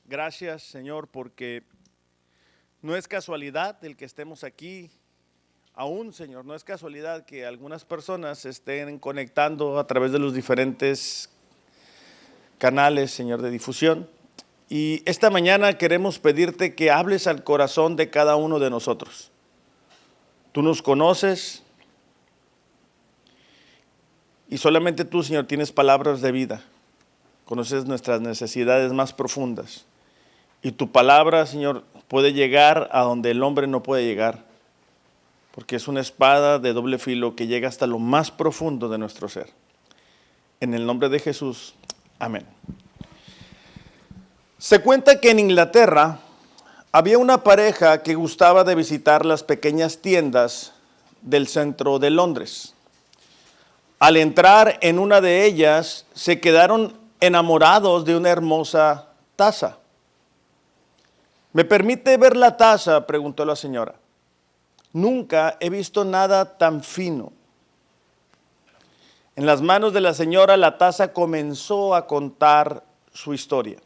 Gracias, Señor, porque no es casualidad el que estemos aquí. Aún, Señor, no es casualidad que algunas personas se estén conectando a través de los diferentes canales, Señor, de difusión. Y esta mañana queremos pedirte que hables al corazón de cada uno de nosotros. Tú nos conoces y solamente tú, Señor, tienes palabras de vida. Conoces nuestras necesidades más profundas. Y tu palabra, Señor, puede llegar a donde el hombre no puede llegar. Porque es una espada de doble filo que llega hasta lo más profundo de nuestro ser. En el nombre de Jesús, amén. Se cuenta que en Inglaterra había una pareja que gustaba de visitar las pequeñas tiendas del centro de Londres. Al entrar en una de ellas, se quedaron enamorados de una hermosa taza. ¿Me permite ver la taza?, preguntó la señora. Nunca he visto nada tan fino. En las manos de la señora, la taza comenzó a contar su historia.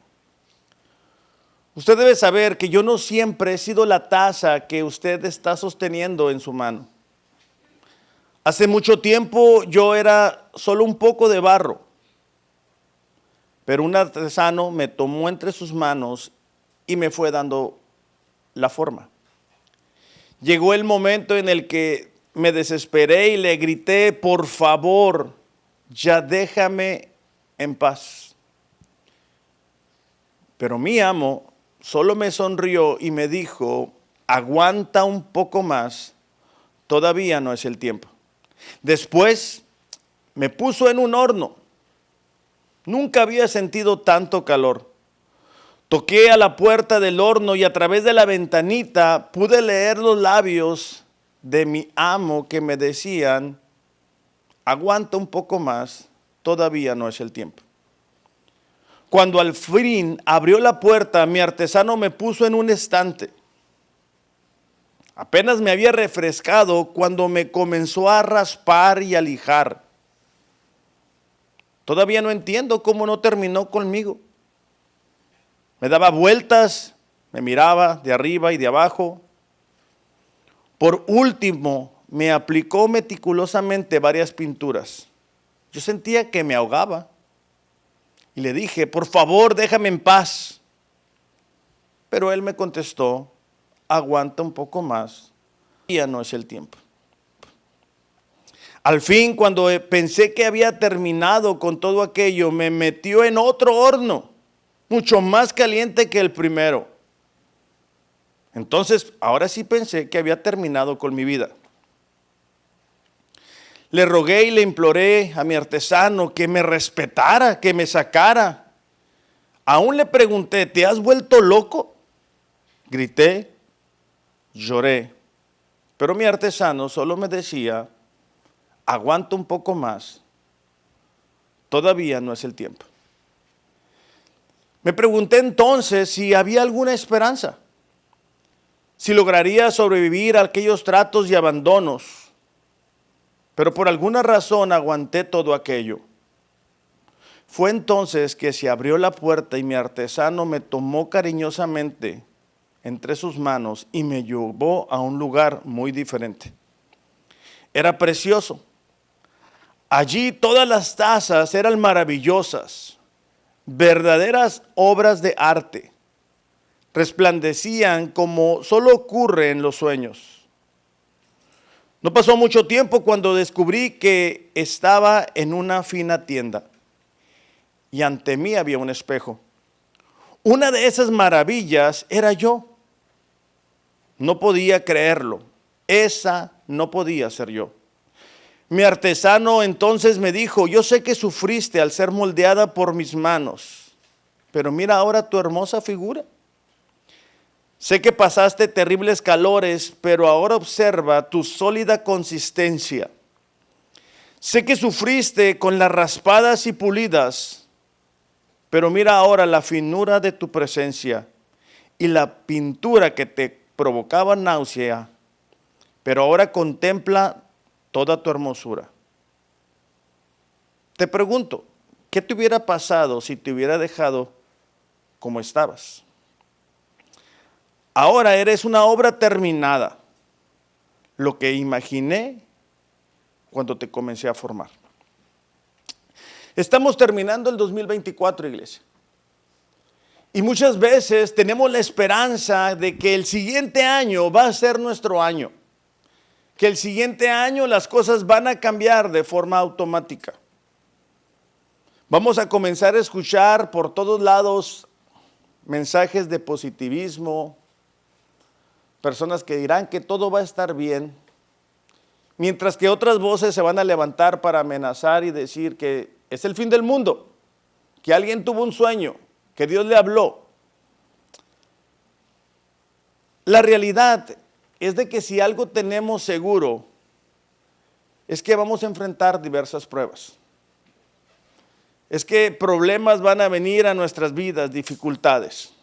Usted debe saber que yo no siempre he sido la taza que usted está sosteniendo en su mano. Hace mucho tiempo yo era solo un poco de barro, pero un artesano me tomó entre sus manos y me fue dando la forma. Llegó el momento en el que me desesperé y le grité: por favor, ya déjame en paz. Pero mi amo solo me sonrió y me dijo: aguanta un poco más, todavía no es el tiempo. Después me puso en un horno. Nunca había sentido tanto calor. Toqué a la puerta del horno y a través de la ventanita pude leer los labios de mi amo que me decían: aguanta un poco más, todavía no es el tiempo. Cuando al fin abrió la puerta, mi artesano me puso en un estante. Apenas me había refrescado cuando me comenzó a raspar y a lijar. Todavía no entiendo cómo no terminó conmigo. Me daba vueltas, me miraba de arriba y de abajo. Por último, me aplicó meticulosamente varias pinturas. Yo sentía que me ahogaba. Y le dije: por favor, déjame en paz. Pero él me contestó: aguanta un poco más, ya no es el tiempo. Al fin, cuando pensé que había terminado con todo aquello, me metió en otro horno, mucho más caliente que el primero. Entonces, ahora sí pensé que había terminado con mi vida. Le rogué y le imploré a mi artesano que me respetara, que me sacara. Aún le pregunté: ¿te has vuelto loco? Grité, lloré, pero mi artesano solo me decía: aguanta un poco más, todavía no es el tiempo. Me pregunté entonces si había alguna esperanza, si lograría sobrevivir a aquellos tratos y abandonos, pero por alguna razón aguanté todo aquello. Fue entonces que se abrió la puerta y mi artesano me tomó cariñosamente entre sus manos y me llevó a un lugar muy diferente. Era precioso. Allí todas las tazas eran maravillosas, verdaderas obras de arte. Resplandecían como solo ocurre en los sueños. No pasó mucho tiempo cuando descubrí que estaba en una fina tienda y ante mí había un espejo. Una de esas maravillas era yo. No podía creerlo. Esa no podía ser yo. Mi artesano entonces me dijo: yo sé que sufriste al ser moldeada por mis manos, pero mira ahora tu hermosa figura. Sé que pasaste terribles calores, pero ahora observa tu sólida consistencia. Sé que sufriste con las raspadas y pulidas, pero mira ahora la finura de tu presencia y la pintura que te provocaba náusea, pero ahora contempla toda tu hermosura. Te pregunto, ¿qué te hubiera pasado si te hubiera dejado como estabas? Ahora eres una obra terminada, lo que imaginé cuando te comencé a formar. Estamos terminando el 2024, iglesia. Y muchas veces tenemos la esperanza de que el siguiente año va a ser nuestro año. Que el siguiente año las cosas van a cambiar de forma automática. Vamos a comenzar a escuchar por todos lados mensajes de positivismo, personas que dirán que todo va a estar bien, mientras que otras voces se van a levantar para amenazar y decir que es el fin del mundo, que alguien tuvo un sueño, que Dios le habló. La realidad es de que si algo tenemos seguro, es que vamos a enfrentar diversas pruebas. Es que problemas van a venir a nuestras vidas, dificultades.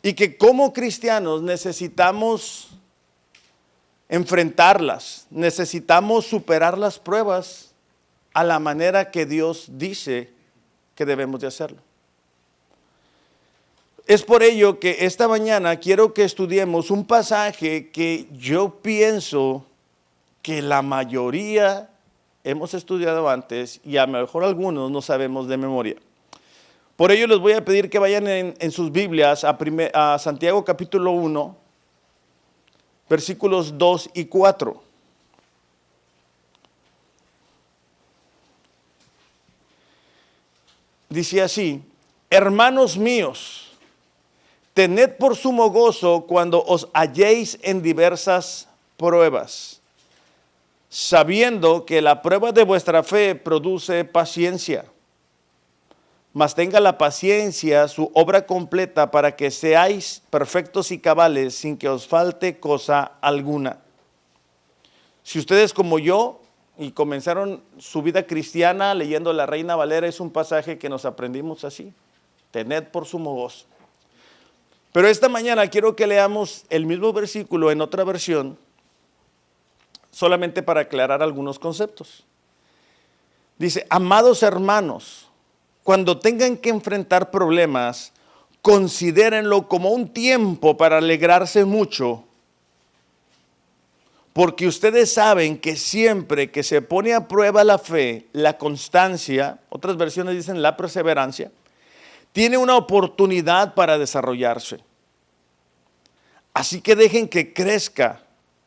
Y que como cristianos necesitamos enfrentarlas, necesitamos superar las pruebas a la manera que Dios dice que debemos de hacerlo. Es por ello que esta mañana quiero que estudiemos un pasaje que yo pienso que la mayoría hemos estudiado antes y a lo mejor algunos no sabemos de memoria. Por ello les voy a pedir que vayan en sus Biblias a Santiago capítulo 1, versículos 2 y 4. Dice así: hermanos míos, tened por sumo gozo cuando os halléis en diversas pruebas, sabiendo que la prueba de vuestra fe produce paciencia. Mas tenga la paciencia su obra completa para que seáis perfectos y cabales sin que os falte cosa alguna. Si ustedes como yo y comenzaron su vida cristiana leyendo la Reina Valera, es un pasaje que nos aprendimos así: tened por sumo gozo. Pero esta mañana quiero que leamos el mismo versículo en otra versión, solamente para aclarar algunos conceptos. Dice: amados hermanos, cuando tengan que enfrentar problemas, considérenlo como un tiempo para alegrarse mucho, porque ustedes saben que siempre que se pone a prueba la fe, la constancia, otras versiones dicen la perseverancia, tiene una oportunidad para desarrollarse. Así que dejen que crezca,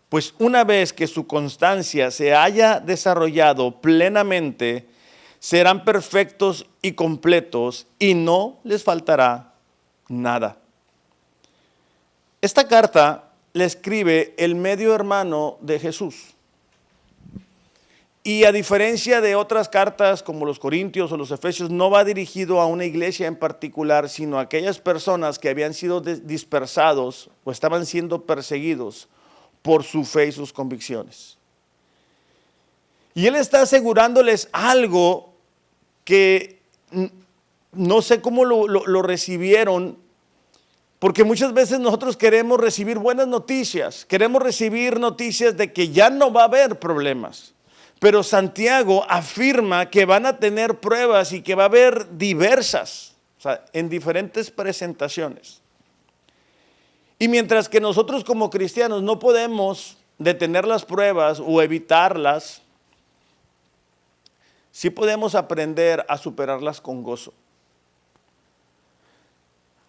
pues una vez que su constancia se haya desarrollado plenamente, serán perfectos y completos y no les faltará nada. Esta carta la escribe el medio hermano de Jesús. Y a diferencia de otras cartas como los Corintios o los Efesios, no va dirigido a una iglesia en particular, sino a aquellas personas que habían sido dispersados o estaban siendo perseguidos por su fe y sus convicciones. Y él está asegurándoles algo que no sé cómo lo recibieron, porque muchas veces nosotros queremos recibir buenas noticias, queremos recibir noticias de que ya no va a haber problemas. Pero Santiago afirma que van a tener pruebas y que va a haber diversas, o sea, en diferentes presentaciones. Y mientras que nosotros como cristianos no podemos detener las pruebas o evitarlas, sí podemos aprender a superarlas con gozo.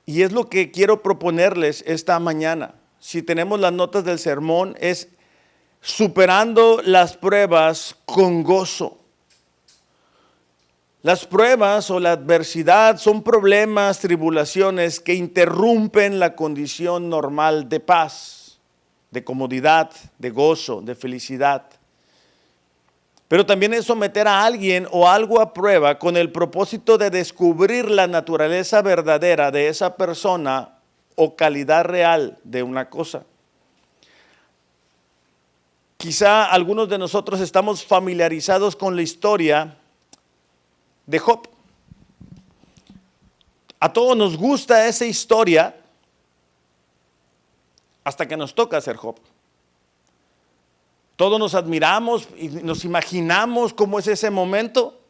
Y es lo que quiero proponerles esta mañana. Si tenemos las notas del sermón, es superando las pruebas con gozo. Las pruebas o la adversidad son problemas, tribulaciones que interrumpen la condición normal de paz, de comodidad, de gozo, de felicidad. Pero también es someter a alguien o algo a prueba con el propósito de descubrir la naturaleza verdadera de esa persona o calidad real de una cosa. Quizá algunos de nosotros estamos familiarizados con la historia de Job. A todos nos gusta esa historia hasta que nos toca ser Job. Todos nos admiramos y nos imaginamos cómo es ese momento.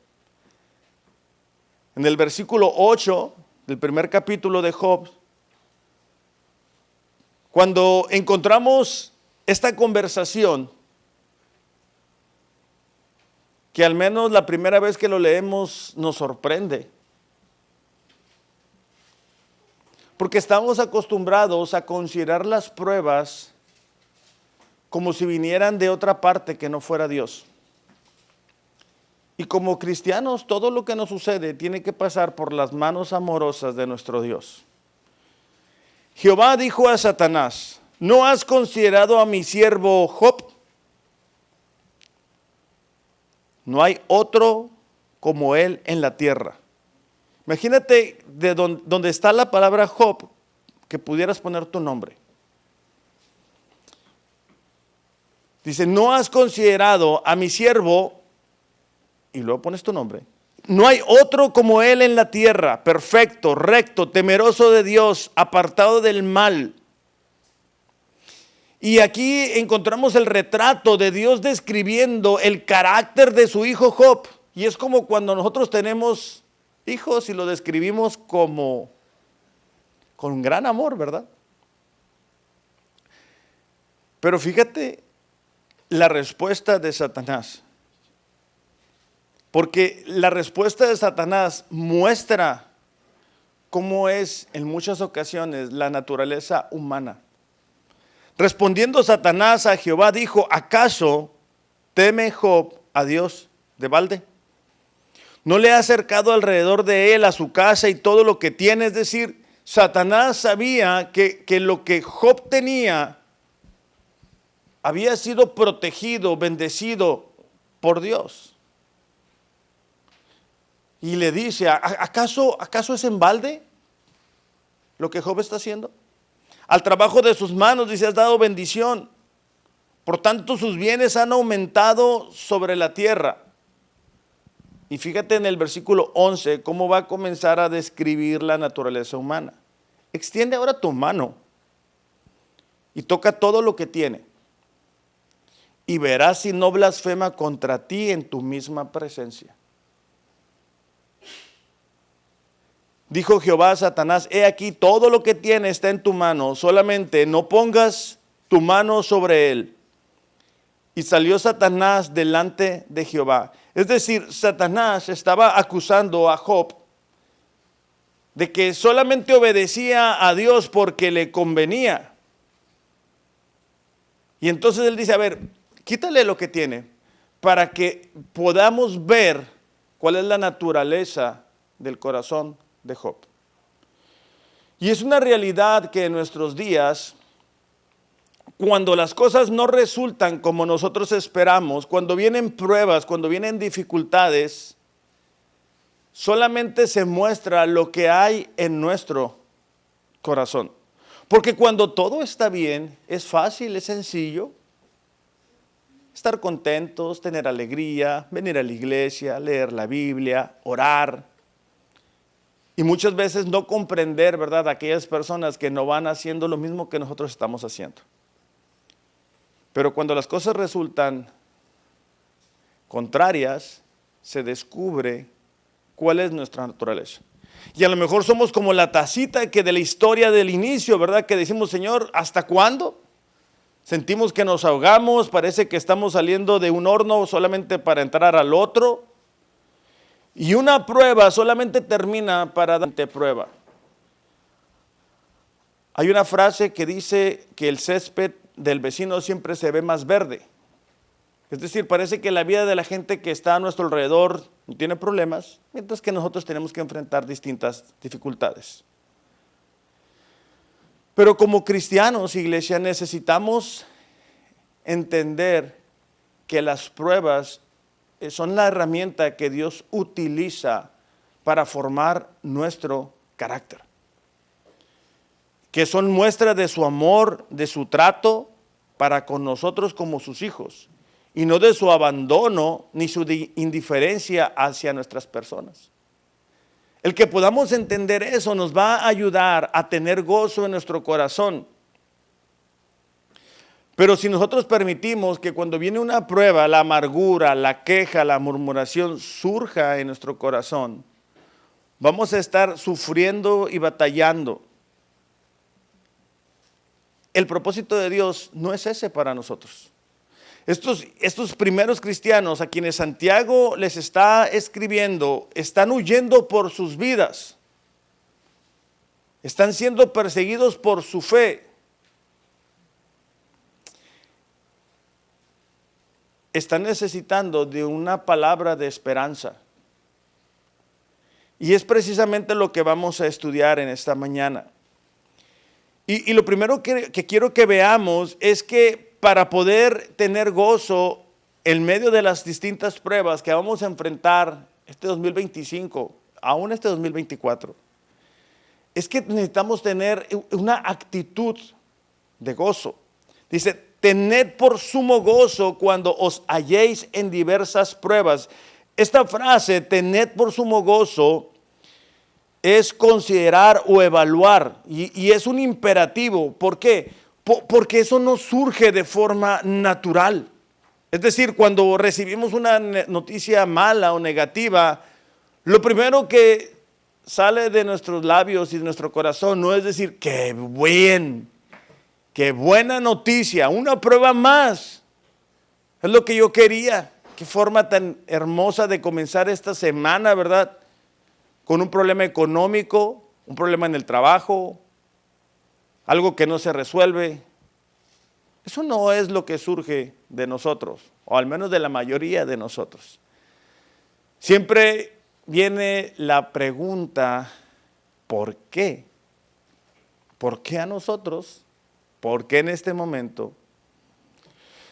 En el versículo 8 del primer capítulo de Job, Cuando encontramos esta conversación, que al menos la primera vez que lo leemos nos sorprende, porque estamos acostumbrados a considerar las pruebas como si vinieran de otra parte que no fuera Dios. Y como cristianos, todo lo que nos sucede tiene que pasar por las manos amorosas de nuestro Dios. Jehová dijo a Satanás: ¿no has considerado a mi siervo Job? No hay otro como él en la tierra. Imagínate de donde está la palabra Job, que pudieras poner tu nombre. Dice: ¿no has considerado a mi siervo? Y luego pones tu nombre. No hay otro como él en la tierra, perfecto, recto, temeroso de Dios, apartado del mal. Y aquí encontramos el retrato de Dios describiendo el carácter de su hijo Job. Y es como cuando nosotros tenemos hijos y lo describimos como con gran amor, ¿verdad? Pero fíjate la respuesta de Satanás. Porque la respuesta de Satanás muestra cómo es en muchas ocasiones la naturaleza humana. Respondiendo Satanás a Jehová dijo: ¿acaso teme Job a Dios de balde? ¿No le ha acercado alrededor de él a su casa y todo lo que tiene? Es decir, Satanás sabía que lo que Job tenía había sido protegido, bendecido por Dios. Y le dice: ¿acaso es en balde lo que Job está haciendo? Al trabajo de sus manos, dice, has dado bendición. Por tanto, sus bienes han aumentado sobre la tierra. Y fíjate en el versículo 11 cómo va a comenzar a describir la naturaleza humana. Extiende ahora tu mano y toca todo lo que tiene, y verás si no blasfema contra ti en tu misma presencia. Dijo Jehová a Satanás: he aquí, todo lo que tiene está en tu mano, solamente no pongas tu mano sobre él. Y salió Satanás delante de Jehová. Es decir, Satanás estaba acusando a Job de que solamente obedecía a Dios porque le convenía. Y entonces él dice: a ver, quítale lo que tiene para que podamos ver cuál es la naturaleza del corazón de Job. Y es una realidad que en nuestros días, cuando las cosas no resultan como nosotros esperamos, cuando vienen pruebas, cuando vienen dificultades, solamente se muestra lo que hay en nuestro corazón. Porque cuando todo está bien, es fácil, es sencillo estar contentos, tener alegría, venir a la iglesia, leer la Biblia, orar. Y muchas veces no comprender, ¿verdad?, aquellas personas que no van haciendo lo mismo que nosotros estamos haciendo. Pero cuando las cosas resultan contrarias, se descubre cuál es nuestra naturaleza. Y a lo mejor somos como la tacita que de la historia del inicio, ¿verdad?, que decimos: Señor, ¿hasta cuándo? Sentimos que nos ahogamos, parece que estamos saliendo de un horno solamente para entrar al otro. Y una prueba solamente termina para darte prueba. Hay una frase que dice que el césped del vecino siempre se ve más verde. Es decir, parece que la vida de la gente que está a nuestro alrededor no tiene problemas, mientras que nosotros tenemos que enfrentar distintas dificultades. Pero como cristianos, iglesia, necesitamos entender que las pruebas son la herramienta que Dios utiliza para formar nuestro carácter. Que son muestra de su amor, de su trato para con nosotros como sus hijos, y no de su abandono ni su indiferencia hacia nuestras personas. El que podamos entender eso nos va a ayudar a tener gozo en nuestro corazón. Pero si nosotros permitimos que cuando viene una prueba, la amargura, la queja, la murmuración surja en nuestro corazón, vamos a estar sufriendo y batallando. el propósito de Dios no es ese para nosotros. Estos primeros cristianos a quienes Santiago les está escribiendo, están huyendo por sus vidas. Están siendo perseguidos por su fe. Están necesitando de una palabra de esperanza. Y es precisamente lo que vamos a estudiar en esta mañana. Y lo primero que quiero que veamos es que para poder tener gozo en medio de las distintas pruebas que vamos a enfrentar este 2025, aún este 2024, es que necesitamos tener una actitud de gozo. Dice, tened por sumo gozo cuando os halléis en diversas pruebas. Esta frase, tened por sumo gozo, es considerar o evaluar, y es un imperativo. ¿Por qué? Porque eso no surge de forma natural. Es decir, cuando recibimos una noticia mala o negativa, lo primero que sale de nuestros labios y de nuestro corazón no es decir, qué buena noticia, una prueba más. Es lo que yo quería. Qué forma tan hermosa de comenzar esta semana, ¿verdad? Con un problema económico, un problema en el trabajo, algo que no se resuelve. Eso no es lo que surge de nosotros, o al menos de la mayoría de nosotros. Siempre viene la pregunta, ¿por qué? ¿Por qué a nosotros? ¿Por qué en este momento?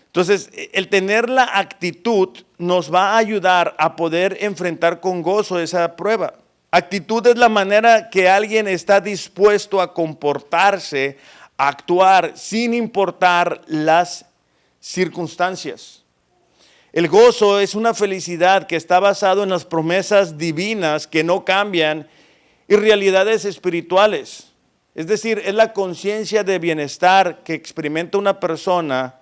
Entonces, el tener la actitud nos va a ayudar a poder enfrentar con gozo esa prueba. Actitud es la manera que alguien está dispuesto a comportarse, a actuar sin importar las circunstancias. El gozo es una felicidad que está basado en las promesas divinas que no cambian y realidades espirituales. Es decir, es la conciencia de bienestar que experimenta una persona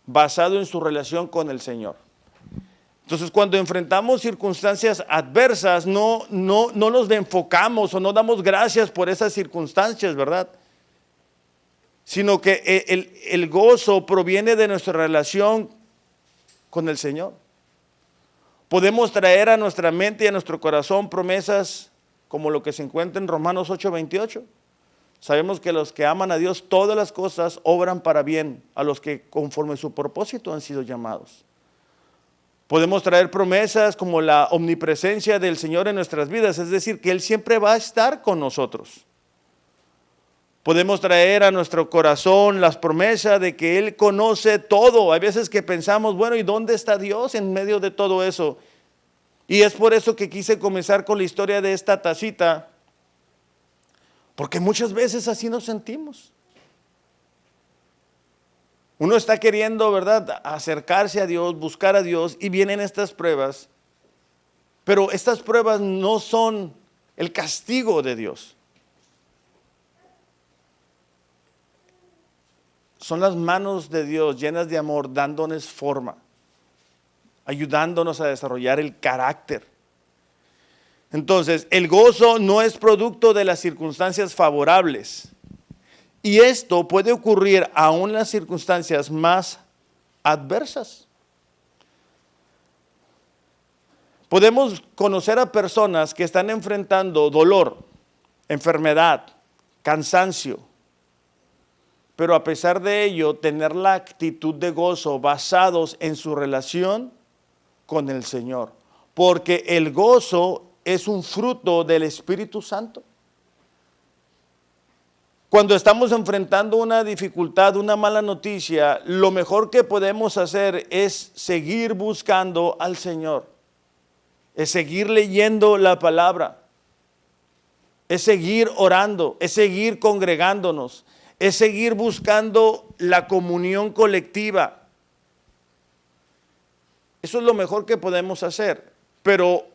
basado en su relación con el Señor. Entonces, cuando enfrentamos circunstancias adversas, no nos enfocamos o no damos gracias por esas circunstancias, ¿verdad? Sino que el gozo proviene de nuestra relación con el Señor. Podemos traer a nuestra mente y a nuestro corazón promesas como lo que se encuentra en Romanos 8:28. Sabemos que los que aman a Dios, todas las cosas obran para bien a los que conforme su propósito han sido llamados. Podemos traer promesas como la omnipresencia del Señor en nuestras vidas, es decir, que Él siempre va a estar con nosotros. Podemos traer a nuestro corazón las promesas de que Él conoce todo. Hay veces que pensamos, bueno, ¿y dónde está Dios en medio de todo eso? Y es por eso que quise comenzar con la historia de esta tacita, porque muchas veces así nos sentimos. Uno está queriendo, ¿verdad?, acercarse a Dios, buscar a Dios, y vienen estas pruebas, pero estas pruebas no son el castigo de Dios. Son las manos de Dios llenas de amor, dándonos forma, ayudándonos a desarrollar el carácter. Entonces, el gozo no es producto de las circunstancias favorables. Y esto puede ocurrir aún en las circunstancias más adversas. Podemos conocer a personas que están enfrentando dolor, enfermedad, cansancio, pero a pesar de ello, tener la actitud de gozo basados en su relación con el Señor. Porque el gozo es un fruto del Espíritu Santo. Cuando estamos enfrentando una dificultad, una mala noticia, lo mejor que podemos hacer es seguir buscando al Señor. Es seguir leyendo la palabra. Es seguir orando. Es seguir congregándonos. Es seguir buscando la comunión colectiva. Eso es lo mejor que podemos hacer. Pero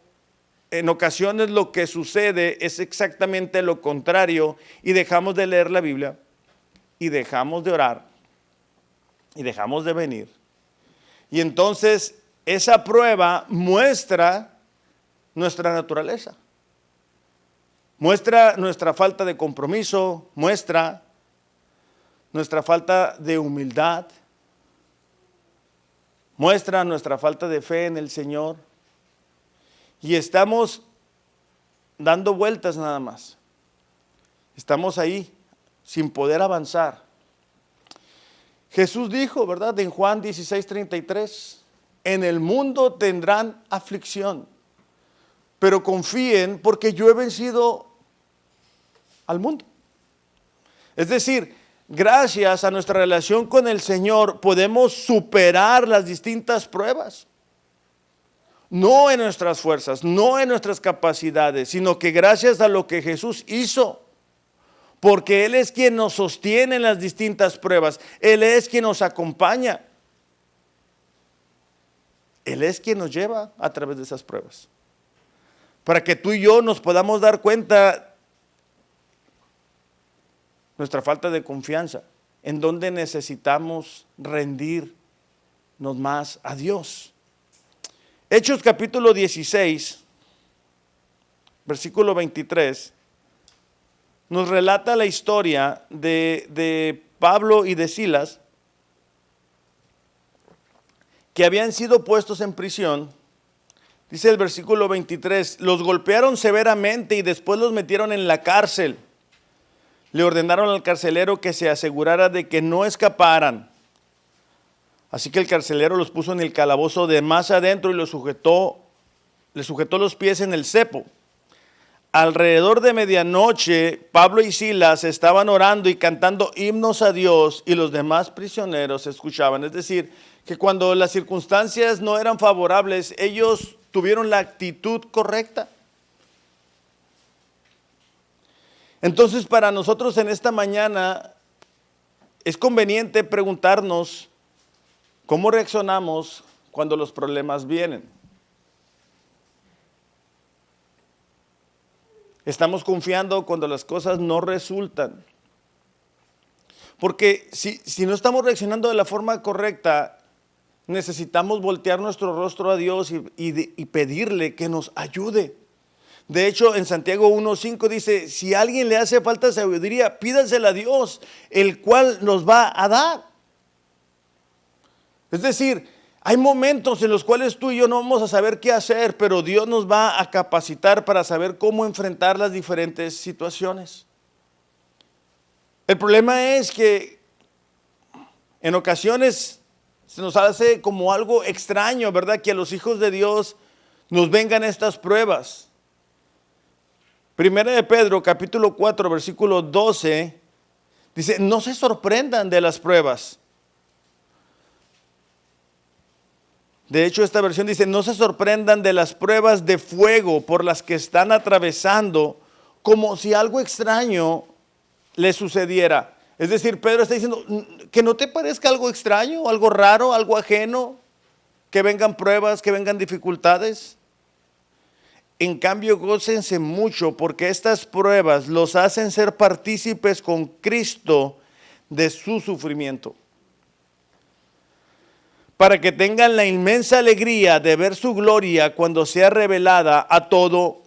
en ocasiones lo que sucede es exactamente lo contrario y dejamos de leer la Biblia y dejamos de orar y dejamos de venir. Y entonces esa prueba muestra nuestra naturaleza, muestra nuestra falta de compromiso, muestra nuestra falta de humildad, muestra nuestra falta de fe en el Señor y estamos dando vueltas nada más. Estamos ahí sin poder avanzar. Jesús dijo, ¿verdad? En Juan 16:33, en el mundo tendrán aflicción, pero confíen porque yo he vencido al mundo. Es decir, gracias a nuestra relación con el Señor podemos superar las distintas pruebas. No en nuestras fuerzas, no en nuestras capacidades, sino que gracias a lo que Jesús hizo. Porque Él es quien nos sostiene en las distintas pruebas. Él es quien nos acompaña. Él es quien nos lleva a través de esas pruebas. Para que tú y yo nos podamos dar cuenta nuestra falta de confianza, en donde necesitamos rendirnos más a Dios. Hechos capítulo 16, versículo 23, nos relata la historia de Pablo y de Silas, que habían sido puestos en prisión. Dice el versículo 23, los golpearon severamente y después los metieron en la cárcel. Le ordenaron al carcelero que se asegurara de que no escaparan. Así que el carcelero los puso en el calabozo de más adentro y les sujetó los pies en el cepo. Alrededor de medianoche, Pablo y Silas estaban orando y cantando himnos a Dios y los demás prisioneros escuchaban. Es decir, que cuando las circunstancias no eran favorables, ellos tuvieron la actitud correcta. Entonces, para nosotros en esta mañana es conveniente preguntarnos cómo reaccionamos cuando los problemas vienen. Estamos confiando cuando las cosas no resultan. Porque si no estamos reaccionando de la forma correcta, necesitamos voltear nuestro rostro a Dios y pedirle que nos ayude. De hecho, en Santiago 1:5 dice, si a alguien le hace falta sabiduría, pídansela a Dios, el cual nos va a dar. Es decir, hay momentos en los cuales tú y yo no vamos a saber qué hacer, pero Dios nos va a capacitar para saber cómo enfrentar las diferentes situaciones. El problema es que en ocasiones se nos hace como algo extraño, ¿verdad? Que a los hijos de Dios nos vengan estas pruebas. Primera de Pedro, capítulo 4, versículo 12, dice, no se sorprendan de las pruebas. De hecho, esta versión dice, no se sorprendan de las pruebas de fuego por las que están atravesando, como si algo extraño les sucediera. Es decir, Pedro está diciendo, que no te parezca algo extraño, algo raro, algo ajeno, que vengan pruebas, que vengan dificultades. En cambio, gócense mucho porque estas pruebas los hacen ser partícipes con Cristo de su sufrimiento, para que tengan la inmensa alegría de ver su gloria cuando sea revelada a todo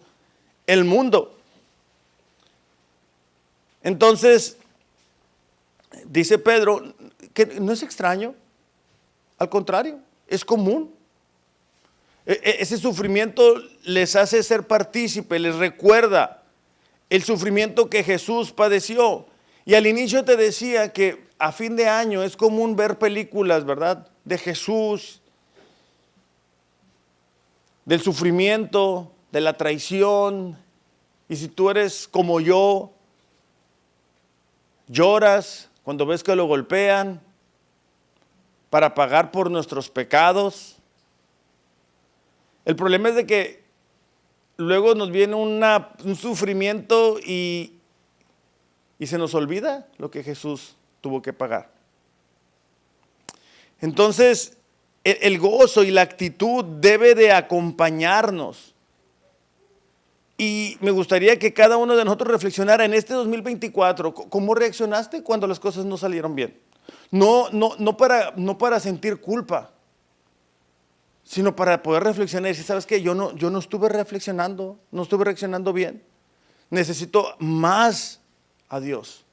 el mundo. Entonces, dice Pedro que no es extraño, al contrario, es común. Ese sufrimiento les hace ser partícipes, les recuerda el sufrimiento que Jesús padeció. Y al inicio te decía que a fin de año es común ver películas, ¿verdad?, de Jesús, del sufrimiento, de la traición. Y si tú eres como yo, lloras cuando ves que lo golpean para pagar por nuestros pecados. El problema es de que luego nos viene un sufrimiento y se nos olvida lo que Jesús tuvo que pagar. Entonces, el gozo y la actitud debe de acompañarnos. Y me gustaría que cada uno de nosotros reflexionara en este 2024, ¿cómo reaccionaste cuando las cosas no salieron bien? No para sentir culpa, sino para poder reflexionar y decir, ¿sabes qué? Yo no estuve reflexionando, no estuve reaccionando bien. Necesito más a Dios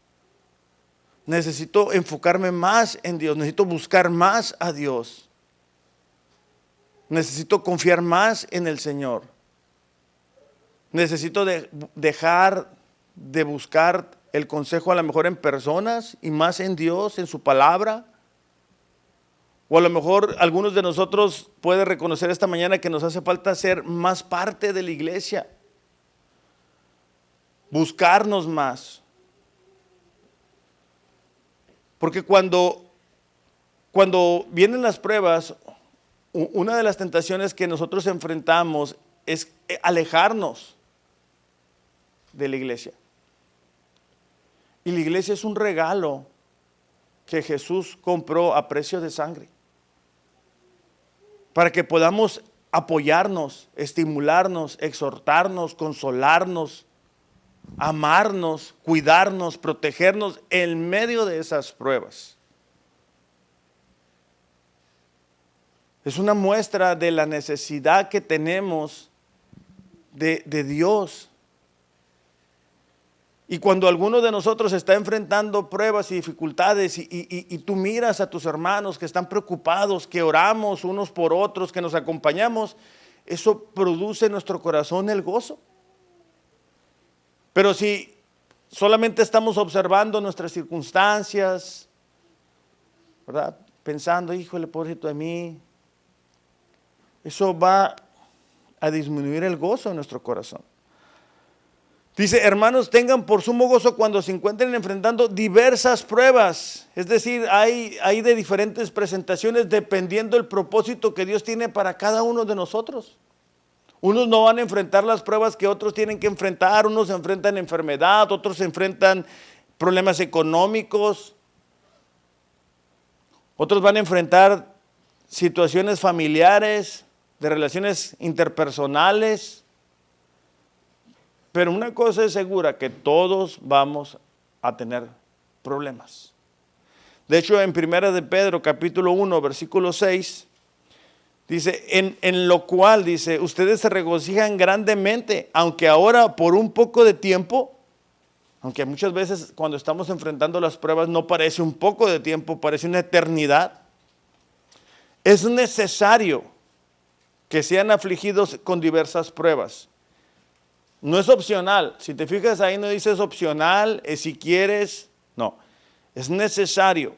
Necesito enfocarme más en Dios, necesito buscar más a Dios. Necesito confiar más en el Señor. Necesito dejar de buscar el consejo a lo mejor en personas y más en Dios, en su palabra. O a lo mejor algunos de nosotros pueden reconocer esta mañana que nos hace falta ser más parte de la iglesia. Buscarnos más. Porque cuando vienen las pruebas, una de las tentaciones que nosotros enfrentamos es alejarnos de la iglesia. Y la iglesia es un regalo que Jesús compró a precio de sangre, para que podamos apoyarnos, estimularnos, exhortarnos, consolarnos, amarnos, cuidarnos, protegernos en medio de esas pruebas. Es una muestra de la necesidad que tenemos de Dios. Y cuando alguno de nosotros está enfrentando pruebas y dificultades y tú miras a tus hermanos que están preocupados, que oramos unos por otros, que nos acompañamos, eso produce en nuestro corazón el gozo. Pero si solamente estamos observando nuestras circunstancias, ¿verdad? Pensando, híjole, pobrecito de mí, eso va a disminuir el gozo en nuestro corazón. Dice, hermanos, tengan por sumo gozo cuando se encuentren enfrentando diversas pruebas. Es decir, hay de diferentes presentaciones dependiendo del propósito que Dios tiene para cada uno de nosotros. Unos no van a enfrentar las pruebas que otros tienen que enfrentar. Unos se enfrentan enfermedad, otros se enfrentan problemas económicos. Otros van a enfrentar situaciones familiares, de relaciones interpersonales. Pero una cosa es segura, que todos vamos a tener problemas. De hecho, en 1 de Pedro, capítulo 1, versículo 6, dice, en lo cual, dice, ustedes se regocijan grandemente, aunque ahora por un poco de tiempo, aunque muchas veces cuando estamos enfrentando las pruebas no parece un poco de tiempo, parece una eternidad. Es necesario que sean afligidos con diversas pruebas. No es opcional. Si te fijas ahí no dice es opcional, es si quieres. No, es necesario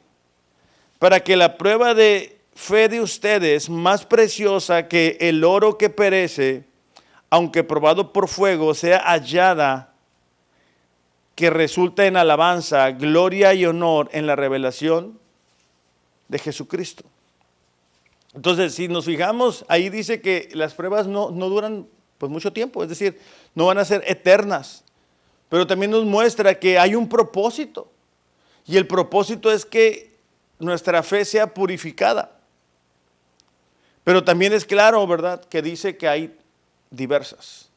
para que la prueba de fe de ustedes, más preciosa que el oro que perece, aunque probado por fuego, sea hallada, que resulta en alabanza, gloria y honor en la revelación de Jesucristo. Entonces, si nos fijamos, ahí dice que las pruebas no duran pues mucho tiempo, es decir, no van a ser eternas, pero también nos muestra que hay un propósito, y el propósito es que nuestra fe sea purificada. Pero también es claro, ¿verdad?, que dice que hay diversas.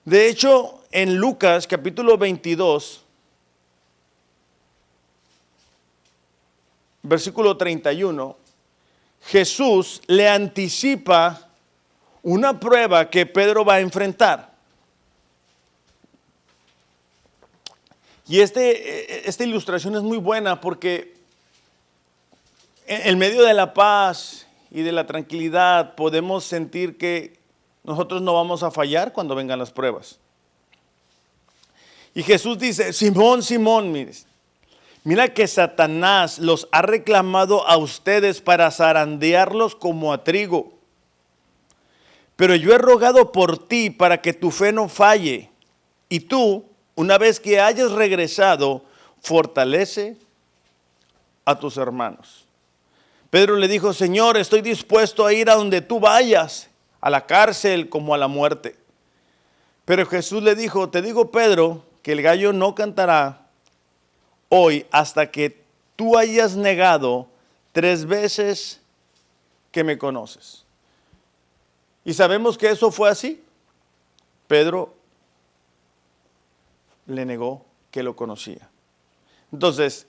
De hecho, en Lucas capítulo 22, versículo 31, Jesús le anticipa una prueba que Pedro va a enfrentar. Y esta ilustración es muy buena porque en medio de la paz y de la tranquilidad podemos sentir que nosotros no vamos a fallar cuando vengan las pruebas. Y Jesús dice, Simón, Simón, mira que Satanás los ha reclamado a ustedes para zarandearlos como a trigo. Pero yo he rogado por ti para que tu fe no falle. Y tú, una vez que hayas regresado, fortalece a tus hermanos. Pedro le dijo, Señor, estoy dispuesto a ir a donde tú vayas, a la cárcel como a la muerte. Pero Jesús le dijo, te digo, Pedro, que el gallo no cantará hoy hasta que tú hayas negado 3 veces que me conoces. Y sabemos que eso fue así. Pedro le negó que lo conocía. Entonces,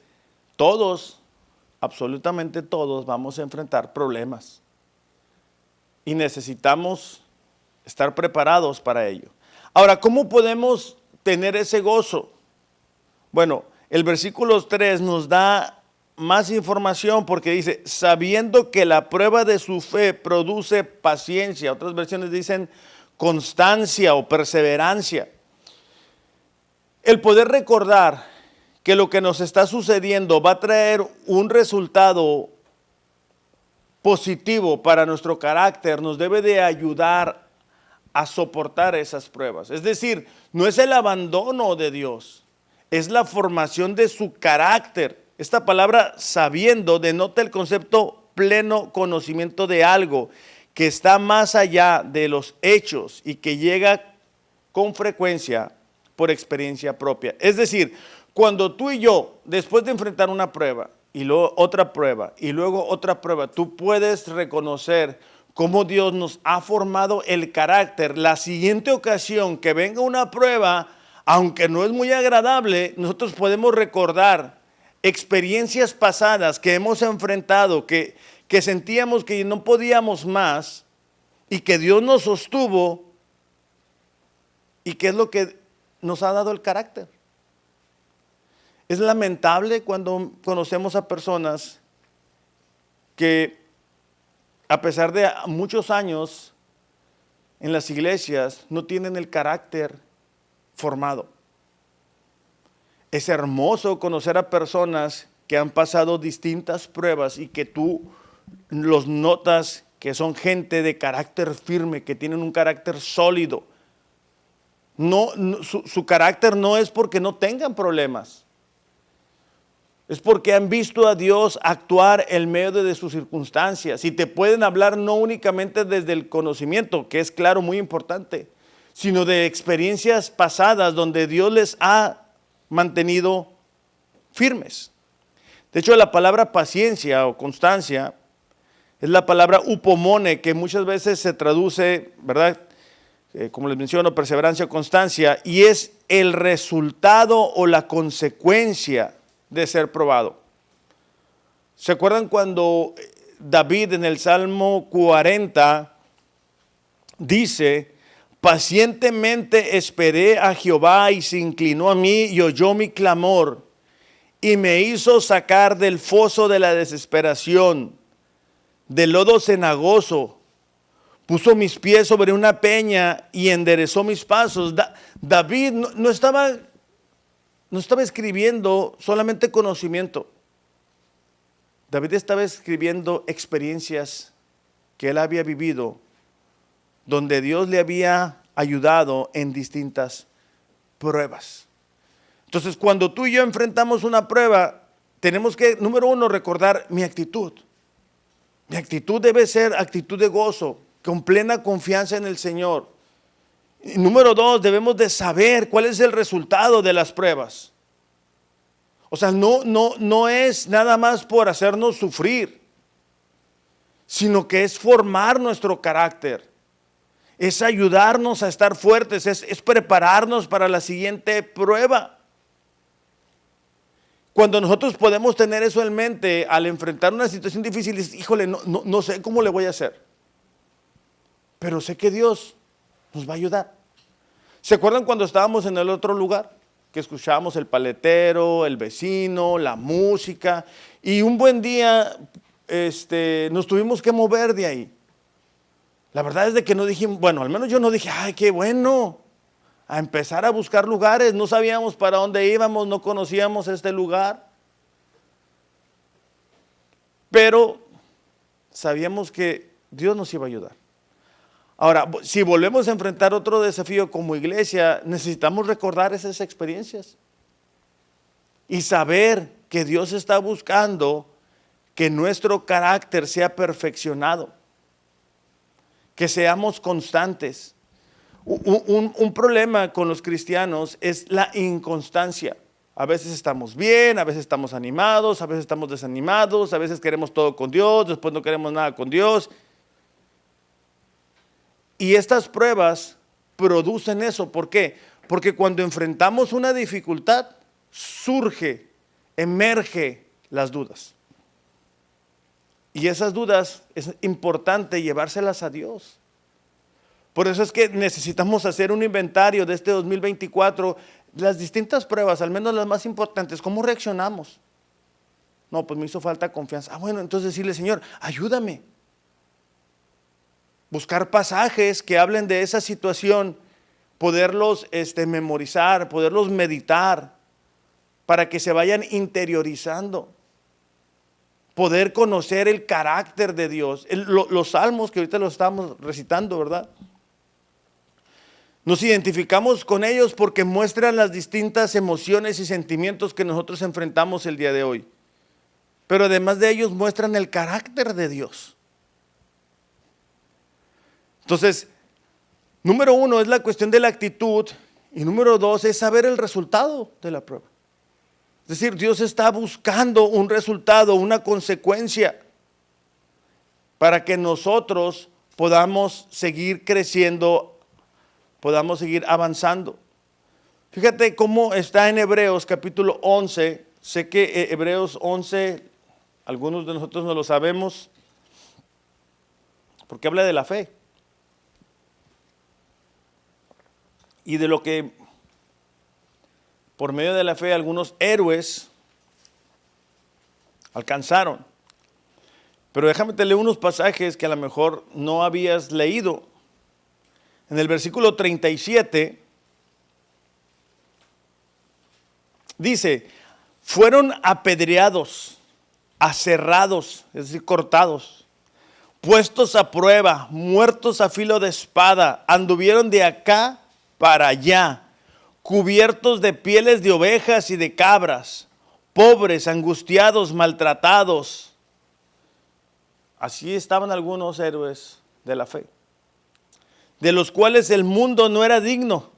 todos, absolutamente todos, vamos a enfrentar problemas. Y necesitamos estar preparados para ello. Ahora, ¿cómo podemos tener ese gozo? Bueno, el versículo 3 nos da más información porque dice, sabiendo que la prueba de su fe produce paciencia. Otras versiones dicen constancia o perseverancia. El poder recordar que lo que nos está sucediendo va a traer un resultado positivo para nuestro carácter nos debe de ayudar a soportar esas pruebas. Es decir, no es el abandono de Dios, es la formación de su carácter. Esta palabra sabiendo denota el concepto pleno conocimiento de algo que está más allá de los hechos y que llega con frecuencia por experiencia propia. Es decir, cuando tú y yo, después de enfrentar una prueba y luego otra prueba y luego otra prueba, tú puedes reconocer cómo Dios nos ha formado el carácter. La siguiente ocasión que venga una prueba, aunque no es muy agradable, nosotros podemos recordar experiencias pasadas que hemos enfrentado, que sentíamos que no podíamos más y que Dios nos sostuvo y que es lo que nos ha dado el carácter. Es lamentable cuando conocemos a personas que a pesar de muchos años en las iglesias no tienen el carácter formado. Es hermoso conocer a personas que han pasado distintas pruebas y que tú los notas que son gente de carácter firme, que tienen un carácter sólido. Su carácter no es porque no tengan problemas. Es porque han visto a Dios actuar en medio de sus circunstancias y te pueden hablar no únicamente desde el conocimiento, que es claro, muy importante, sino de experiencias pasadas donde Dios les ha mantenido firmes. De hecho, la palabra paciencia o constancia es la palabra upomone, que muchas veces se traduce, ¿verdad? Como les menciono, perseverancia o constancia, y es el resultado o la consecuencia de ser probado. ¿Se acuerdan cuando David en el Salmo 40 dice, pacientemente esperé a Jehová y se inclinó a mí y oyó mi clamor y me hizo sacar del foso de la desesperación, del lodo cenagoso, puso mis pies sobre una peña y enderezó mis pasos? David no estaba escribiendo solamente conocimiento. David estaba escribiendo experiencias que él había vivido, donde Dios le había ayudado en distintas pruebas. Entonces, cuando tú y yo enfrentamos una prueba, tenemos que, número uno, recordar mi actitud. Mi actitud debe ser actitud de gozo, con plena confianza en el Señor. Y número dos, debemos de saber cuál es el resultado de las pruebas. O sea, no es nada más por hacernos sufrir, sino que es formar nuestro carácter, es ayudarnos a estar fuertes, es prepararnos para la siguiente prueba. Cuando nosotros podemos tener eso en mente al enfrentar una situación difícil, dices, híjole, no sé cómo le voy a hacer, pero sé que Dios nos va a ayudar. ¿Se acuerdan cuando estábamos en el otro lugar? Que escuchábamos el paletero, el vecino, la música, y un buen día nos tuvimos que mover de ahí. La verdad es de que no dijimos, bueno, al menos yo no dije, ay, qué bueno, a empezar a buscar lugares, no sabíamos para dónde íbamos, no conocíamos este lugar, pero sabíamos que Dios nos iba a ayudar. Ahora, si volvemos a enfrentar otro desafío como iglesia, necesitamos recordar esas experiencias y saber que Dios está buscando que nuestro carácter sea perfeccionado, que seamos constantes. Un problema con los cristianos es la inconstancia. A veces estamos bien, a veces estamos animados, a veces estamos desanimados, a veces queremos todo con Dios, después no queremos nada con Dios. Y estas pruebas producen eso. ¿Por qué? Porque cuando enfrentamos una dificultad, emerge las dudas. Y esas dudas es importante llevárselas a Dios. Por eso es que necesitamos hacer un inventario de este 2024, las distintas pruebas, al menos las más importantes, ¿cómo reaccionamos? No, pues me hizo falta confianza. Bueno, entonces decirle, Señor, ayúdame. Buscar pasajes que hablen de esa situación, poderlos memorizar, poderlos meditar, para que se vayan interiorizando. Poder conocer el carácter de Dios. Los salmos que ahorita los estamos recitando, ¿verdad? Nos identificamos con ellos porque muestran las distintas emociones y sentimientos que nosotros enfrentamos el día de hoy. Pero además de ellos muestran el carácter de Dios. Entonces, número 1 es la cuestión de la actitud y número 2 es saber el resultado de la prueba. Es decir, Dios está buscando un resultado, una consecuencia para que nosotros podamos seguir creciendo, podamos seguir avanzando. Fíjate cómo está en Hebreos capítulo 11. Sé que Hebreos 11, algunos de nosotros no lo sabemos, porque habla de la fe. Y de lo que por medio de la fe algunos héroes alcanzaron. Pero déjame te leo unos pasajes que a lo mejor no habías leído. En el versículo 37 dice, fueron apedreados, aserrados, es decir, cortados, puestos a prueba, muertos a filo de espada, anduvieron de acá para allá, cubiertos de pieles de ovejas y de cabras, pobres, angustiados, maltratados. Así estaban algunos héroes de la fe, de los cuales el mundo no era digno.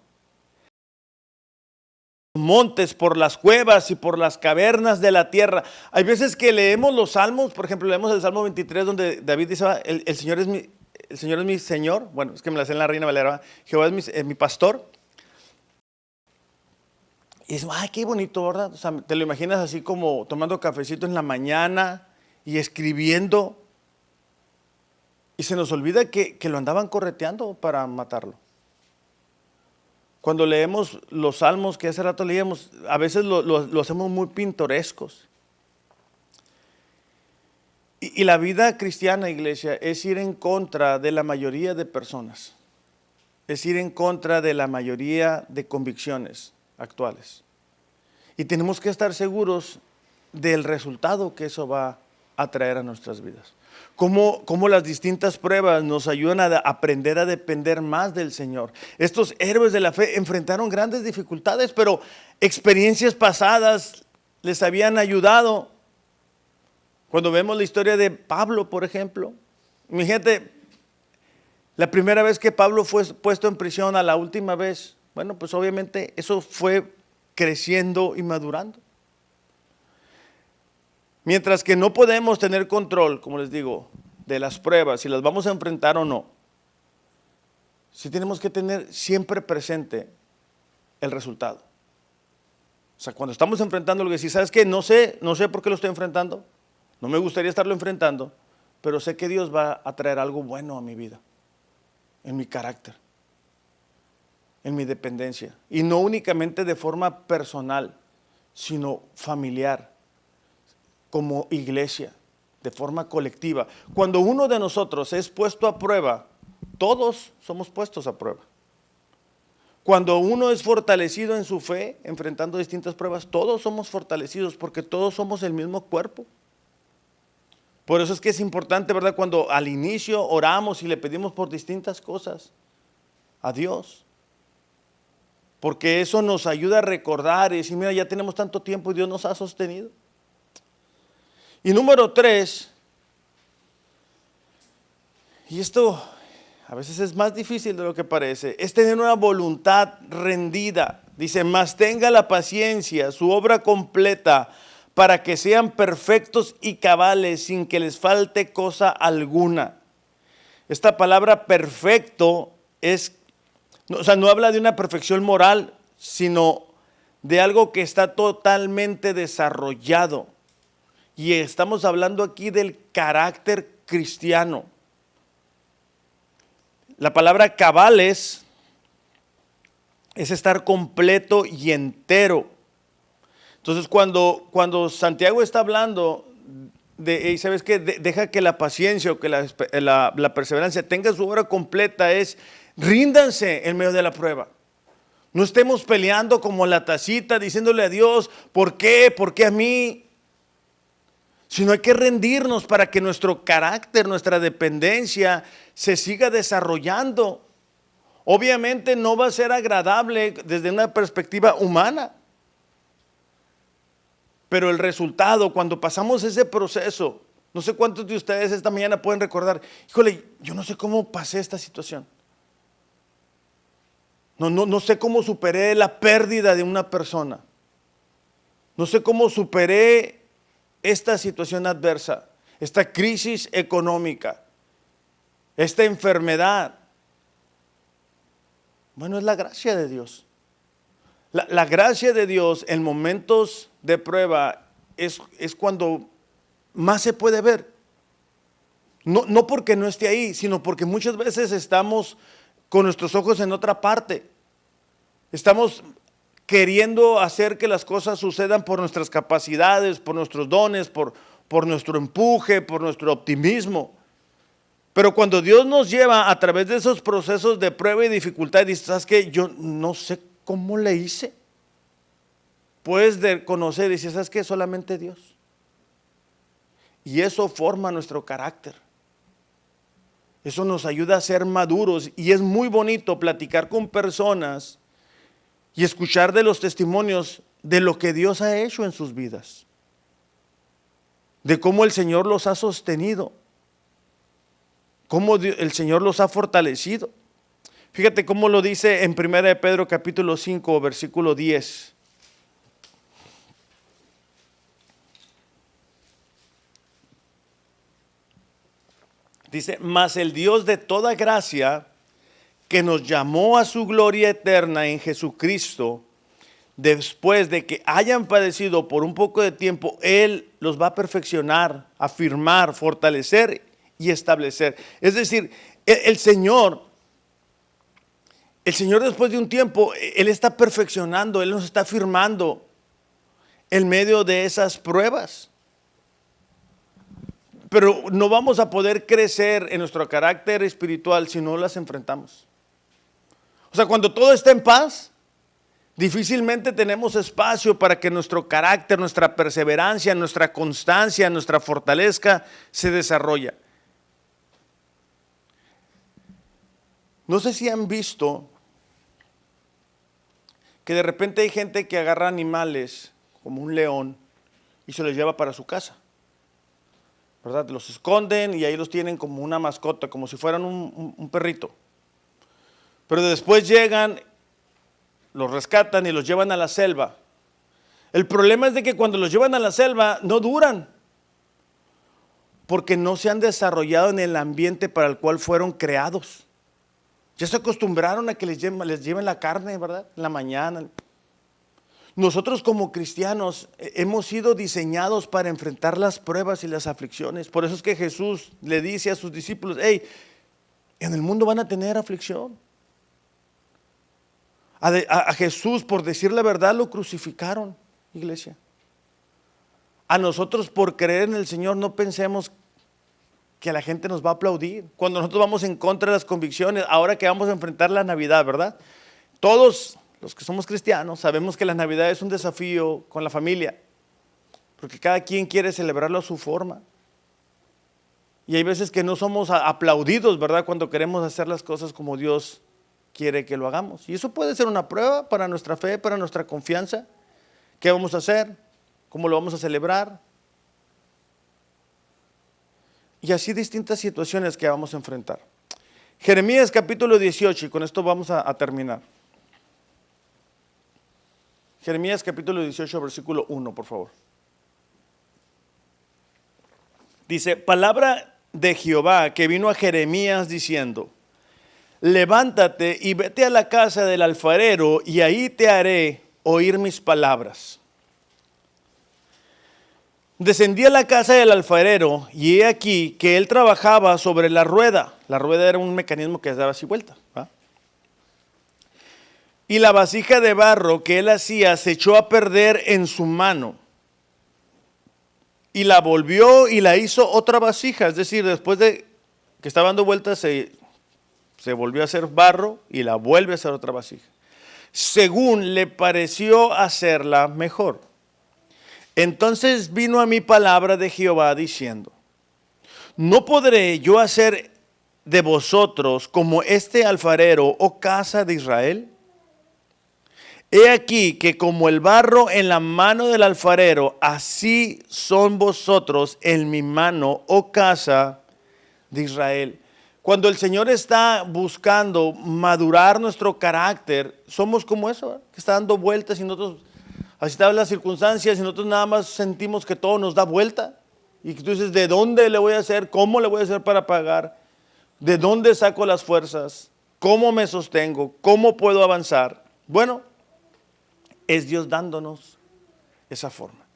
Montes, por las cuevas y por las cavernas de la tierra. Hay veces que leemos los salmos, por ejemplo, leemos el Salmo 23 donde David dice, el Señor es mi Señor. Bueno, es que me la sé en la Reina Valera. Jehová es mi pastor. Y dices, ay, qué bonito, ¿verdad? O sea, te lo imaginas así como tomando cafecito en la mañana y escribiendo. Y se nos olvida que lo andaban correteando para matarlo. Cuando leemos los salmos que hace rato leíamos, a veces lo hacemos muy pintorescos. Y la vida cristiana, iglesia, es ir en contra de la mayoría de personas. Es ir en contra de la mayoría de convicciones actuales. Y tenemos que estar seguros del resultado que eso va a traer a nuestras vidas. Cómo las distintas pruebas nos ayudan a aprender a depender más del Señor. Estos héroes de la fe enfrentaron grandes dificultades, pero experiencias pasadas les habían ayudado. Cuando vemos la historia de Pablo, por ejemplo, imagínate, la primera vez que Pablo fue puesto en prisión a la última vez, bueno, pues obviamente eso fue creciendo y madurando. Mientras que no podemos tener control, como les digo, de las pruebas, si las vamos a enfrentar o no, sí tenemos que tener siempre presente el resultado. O sea, cuando estamos enfrentando algo, si sabes que no sé por qué lo estoy enfrentando, no me gustaría estarlo enfrentando, pero sé que Dios va a traer algo bueno a mi vida, en mi carácter, en mi dependencia, y no únicamente de forma personal, sino familiar, como iglesia, de forma colectiva. Cuando uno de nosotros es puesto a prueba, todos somos puestos a prueba. Cuando uno es fortalecido en su fe, enfrentando distintas pruebas, todos somos fortalecidos porque todos somos el mismo cuerpo. Por eso es que es importante, ¿verdad? Cuando al inicio oramos y le pedimos por distintas cosas a Dios. Porque eso nos ayuda a recordar y decir, mira, ya tenemos tanto tiempo y Dios nos ha sostenido. Y número 3, y esto a veces es más difícil de lo que parece, es tener una voluntad rendida. Dice, mas tenga la paciencia, su obra completa, para que sean perfectos y cabales, sin que les falte cosa alguna. Esta palabra perfecto no habla de una perfección moral, sino de algo que está totalmente desarrollado. Y estamos hablando aquí del carácter cristiano. La palabra cabales es estar completo y entero. Entonces cuando Santiago está hablando de, hey, ¿sabes qué? Deja que la paciencia o que la perseverancia tenga su obra completa, es ríndanse en medio de la prueba. No estemos peleando como la tacita, diciéndole a Dios, ¿por qué? ¿Por qué a mí? Sino hay que rendirnos para que nuestro carácter, nuestra dependencia se siga desarrollando. Obviamente no va a ser agradable desde una perspectiva humana, pero el resultado, cuando pasamos ese proceso, no sé cuántos de ustedes esta mañana pueden recordar, híjole, yo no sé cómo pasé esta situación. No sé cómo superé la pérdida de una persona. No sé cómo superé esta situación adversa, esta crisis económica, esta enfermedad. Bueno, es la gracia de Dios. La gracia de Dios en momentos de prueba es cuando más se puede ver. No porque no esté ahí, sino porque muchas veces estamos con nuestros ojos en otra parte. Estamos queriendo hacer que las cosas sucedan por nuestras capacidades, por nuestros dones, por nuestro empuje, por nuestro optimismo. Pero cuando Dios nos lleva a través de esos procesos de prueba y dificultad, dices, ¿sabes qué? Yo no sé cómo le hice. Puedes conocer y dices, ¿sabes qué? Solamente Dios. Y eso forma nuestro carácter. Eso nos ayuda a ser maduros y es muy bonito platicar con personas y escuchar de los testimonios de lo que Dios ha hecho en sus vidas, de cómo el Señor los ha sostenido, cómo el Señor los ha fortalecido. Fíjate cómo lo dice en 1 de Pedro capítulo 5, versículo 10. Dice, mas el Dios de toda gracia, que nos llamó a su gloria eterna en Jesucristo, después de que hayan padecido por un poco de tiempo, Él los va a perfeccionar, afirmar, fortalecer y establecer. Es decir, el Señor después de un tiempo, Él está perfeccionando, Él nos está afirmando en medio de esas pruebas. Pero no vamos a poder crecer en nuestro carácter espiritual si no las enfrentamos. O sea, cuando todo está en paz, difícilmente tenemos espacio para que nuestro carácter, nuestra perseverancia, nuestra constancia, nuestra fortaleza se desarrolle. No sé si han visto que de repente hay gente que agarra animales como un león y se los lleva para su casa, ¿verdad? Los esconden y ahí los tienen como una mascota, como si fueran un perrito. Pero después llegan, los rescatan y los llevan a la selva. El problema es de que cuando los llevan a la selva no duran, porque no se han desarrollado en el ambiente para el cual fueron creados. Ya se acostumbraron a que les lleven la carne, ¿verdad? En la mañana. Nosotros como cristianos hemos sido diseñados para enfrentar las pruebas y las aflicciones. Por eso es que Jesús le dice a sus discípulos, hey, en el mundo van a tener aflicción. A Jesús, por decir la verdad, lo crucificaron, iglesia. A nosotros, por creer en el Señor, no pensemos que la gente nos va a aplaudir. Cuando nosotros vamos en contra de las convicciones, ahora que vamos a enfrentar la Navidad, ¿verdad? Todos los que somos cristianos sabemos que la Navidad es un desafío con la familia, porque cada quien quiere celebrarlo a su forma. Y hay veces que no somos aplaudidos, ¿verdad? Cuando queremos hacer las cosas como Dios quiere que lo hagamos. Y eso puede ser una prueba para nuestra fe, para nuestra confianza. ¿Qué vamos a hacer? ¿Cómo lo vamos a celebrar? Y así distintas situaciones que vamos a enfrentar. Jeremías capítulo 18, y con esto vamos a terminar. Jeremías capítulo 18, versículo 1, por favor. Dice, palabra de Jehová que vino a Jeremías diciendo, levántate y vete a la casa del alfarero y ahí te haré oír mis palabras. Descendí a la casa del alfarero y he aquí que él trabajaba sobre la rueda. La rueda era un mecanismo que daba así vuelta, ¿va? y la vasija de barro que él hacía se echó a perder en su mano. Y la volvió y la hizo otra vasija, es decir, después de que estaba dando vueltas se volvió a hacer barro y la vuelve a hacer otra vasija, según le pareció hacerla mejor. Entonces vino a mí palabra de Jehová diciendo: ¿no podré yo hacer de vosotros como este alfarero, oh casa de Israel? He aquí que como el barro en la mano del alfarero, así son vosotros en mi mano, oh casa de Israel. Cuando el Señor está buscando madurar nuestro carácter, somos como eso, que está dando vueltas y nosotros, así están las circunstancias y nosotros nada más sentimos que todo nos da vuelta. Y tú dices, ¿de dónde le voy a hacer? ¿Cómo le voy a hacer para pagar? ¿De dónde saco las fuerzas? ¿Cómo me sostengo? ¿Cómo puedo avanzar? Bueno, es Dios dándonos esa forma.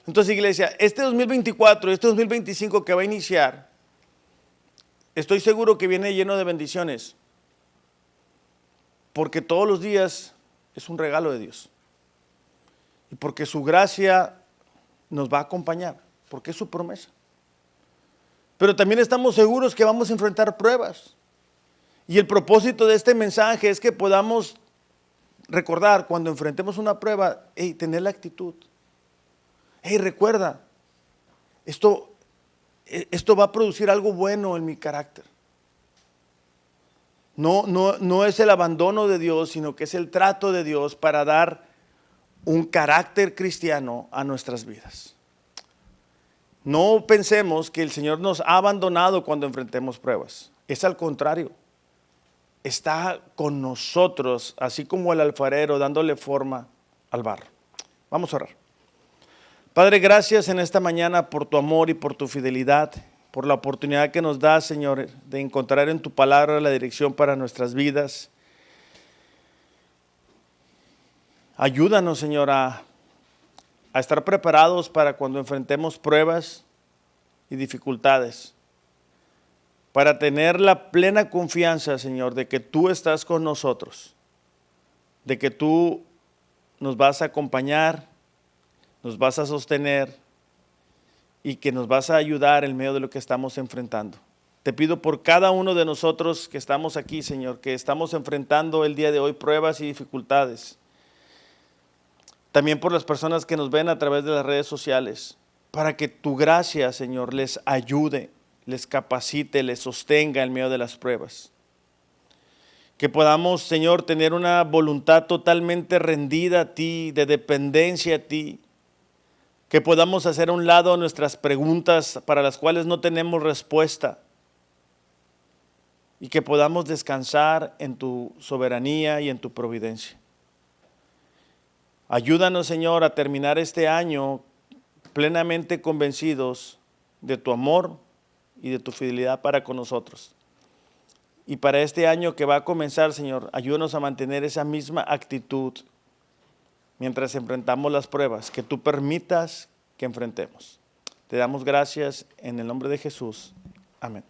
Entonces, iglesia, este 2024, este 2025 que va a iniciar, estoy seguro que viene lleno de bendiciones, porque todos los días es un regalo de Dios. Y porque su gracia nos va a acompañar, porque es su promesa. Pero también estamos seguros que vamos a enfrentar pruebas. Y el propósito de este mensaje es que podamos recordar cuando enfrentemos una prueba, tener la actitud. Recuerda, esto va a producir algo bueno en mi carácter. No es el abandono de Dios, sino que es el trato de Dios para dar un carácter cristiano a nuestras vidas. No pensemos que el Señor nos ha abandonado cuando enfrentemos pruebas. Es al contrario. Está con nosotros, así como el alfarero, dándole forma al barro. Vamos a orar. Padre, gracias en esta mañana por tu amor y por tu fidelidad, por la oportunidad que nos das, Señor, de encontrar en tu palabra la dirección para nuestras vidas. Ayúdanos, Señor, a estar preparados para cuando enfrentemos pruebas y dificultades, para tener la plena confianza, Señor, de que tú estás con nosotros, de que tú nos vas a acompañar, nos vas a sostener y que nos vas a ayudar en medio de lo que estamos enfrentando. Te pido por cada uno de nosotros que estamos aquí, Señor, que estamos enfrentando el día de hoy pruebas y dificultades. También por las personas que nos ven a través de las redes sociales, para que tu gracia, Señor, les ayude, les capacite, les sostenga en medio de las pruebas. Que podamos, Señor, tener una voluntad totalmente rendida a ti, de dependencia a ti. Que podamos hacer a un lado nuestras preguntas para las cuales no tenemos respuesta. Y que podamos descansar en tu soberanía y en tu providencia. Ayúdanos, Señor, a terminar este año plenamente convencidos de tu amor y de tu fidelidad para con nosotros. Y para este año que va a comenzar, Señor, ayúdanos a mantener esa misma actitud mientras enfrentamos las pruebas que tú permitas que enfrentemos. Te damos gracias en el nombre de Jesús. Amén.